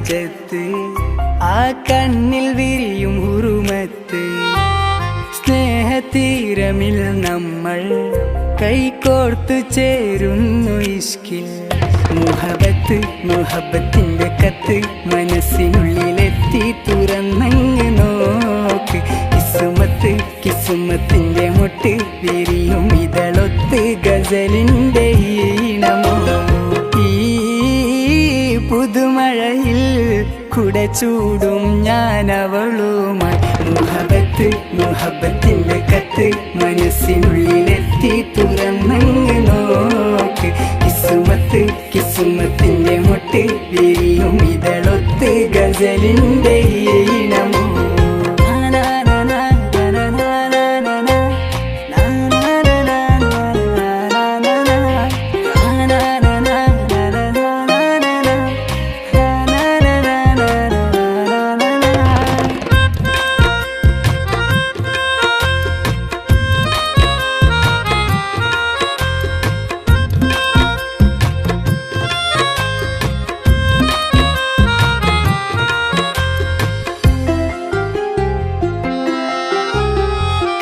Speaker 5: ഹാജത്ത് ആ കണ്ണിൽ വിരിയും ഉറുമത്ത് സ്നേഹതീരമിൽ നമ്മൾ കൈകോർത്തു ചേരുന്നു ഇഷ്കിൽ മുഹബത്ത് മുഹബത്തിന്റെ കത്ത് മനസ്സിനുള്ളിലെത്തി തുറന്നങ്ങ് നോക്ക് കിസുമത്ത് കിസുമത്തിന്റെ മുട്ട് വിരിയും ഇതളൊത്ത് ഗസലിന്റെ ഈണമോ ഈ പുതുമഴയിൽ കുട ചൂടും ഞാൻ അവളുമായി മുഹബത്ത് മുഹബത്തിന്റെ കത്ത് മനസ്സിനുള്ളിലെത്തി തുറന്നങ്ങ് നോക്ക് കിസുമത്ത് കിസുമത്തിന്റെ മുട്ട് വിരിയും ഇതളൊത്ത് ഗസലിന്റെ ഈണമോ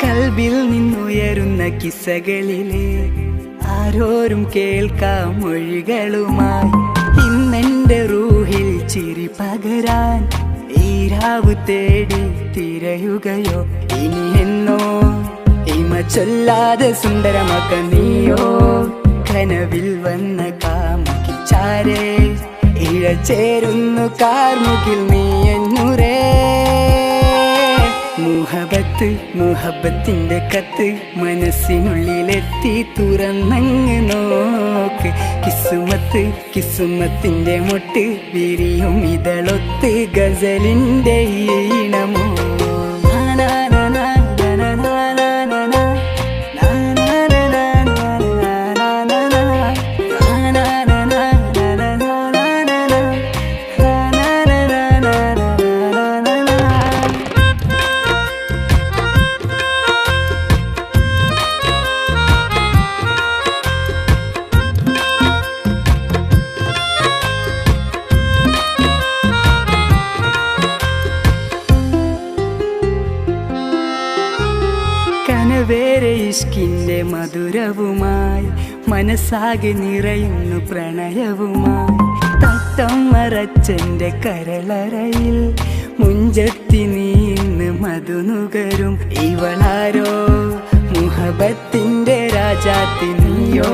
Speaker 5: കൽബിൽ നിന്നുയരുന്ന കിസ്സകളിലെ ആരോരും കേൾക്കാം മൊഴികളുമായി ഇന്നെന്റെ റൂഹിൽ ചിരി പകരാൻ ഈ രാവ് തേടി തിരയുകയോ ഇനി എന്നോ ഇമ ചൊല്ലാതെ സുന്ദരമാക്ക നീയോ കനവിൽ വന്ന കാമുകി ചാരേ ഇഴ ചേരുന്നു കാർമുകിൽ നീ എന്നുരേ മുഹബത്ത് മുഹബത്തിന്റെ കത്ത് മനസ്സിനുള്ളിലെത്തി തുറന്നങ്ങ് നോക്ക് കിസുമത്ത് കിസുമത്തിന്റെ മുട്ട് വിരിയും ഇതളൊത്ത് ഗസലിന്റെ ഈണമോ കനവേറെ ഇഷ്കിന്റെ മധുരവുമായി മനസ്സാകെ നിറയുന്നു പ്രണയവുമായി തട്ടം മറച്ചെന്റെ കരളറയിൽ മുഞ്ചത്തി നീന്ന് മധുനുകരും ഇവളാരോ മുഹബത്തിന്റെ രാജാത്തി നീയോ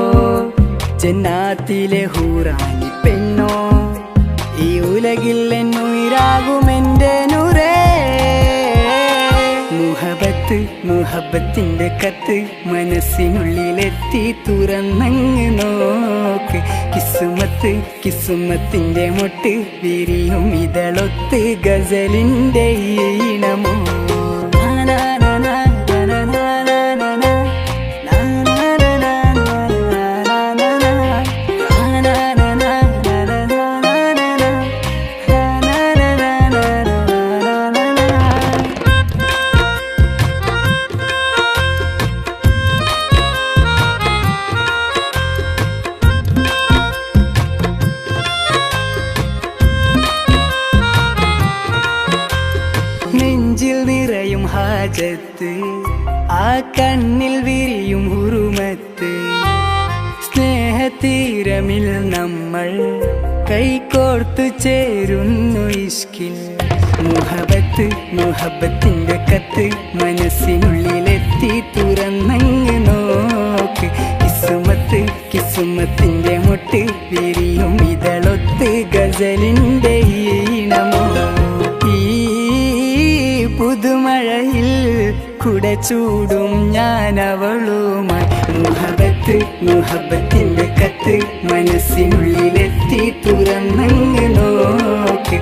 Speaker 5: ജന്നാത്തിലെ ഹൂറാനി പെണ്ണോ ഈ ഉലകിൽ എന്നുയിരാകുമെന്റെ നുരേ മുഹബത്ത് മുഹബത്തിന്റെ കത്ത് മനസ്സിനുള്ളിലെത്തി തുറന്നങ്ങ് നോക്ക് കിസുമത്ത് കിസുമത്തിന്റെ മുട്ട് വിരിയും ഇതളൊത്ത് ഗസലിന്റെ ഈണമോ നെഞ്ചിൽ നിറയും ഹാജത്ത് ആ കണ്ണിൽ വിരിയും ഉറുമത്ത് സ്നേഹതീരമിൽ നമ്മൾ കൈകോർത്തു ചേരുന്നു ഇഷ്കിൽ മുഹബത്ത് മുഹബത്തിന്റെ കത്ത് മനസ്സിനുള്ളിലെത്തി തുറന്നങ്ങ് നോക്ക് കിസുമത്ത് കിസുമത്തിന്റെ മുട്ട് വിരിയും ഇതളൊത്ത് ഗസലിന്റെ ഈണമോ പുതുമഴയിൽ കുട ചൂടും ഞാൻ അവളുമായി മുഹബത്ത് മുഹബത്തിന്റെ കത്ത് മനസ്സിനുള്ളിലെത്തി തുറന്നങ്ങ് നോക്ക്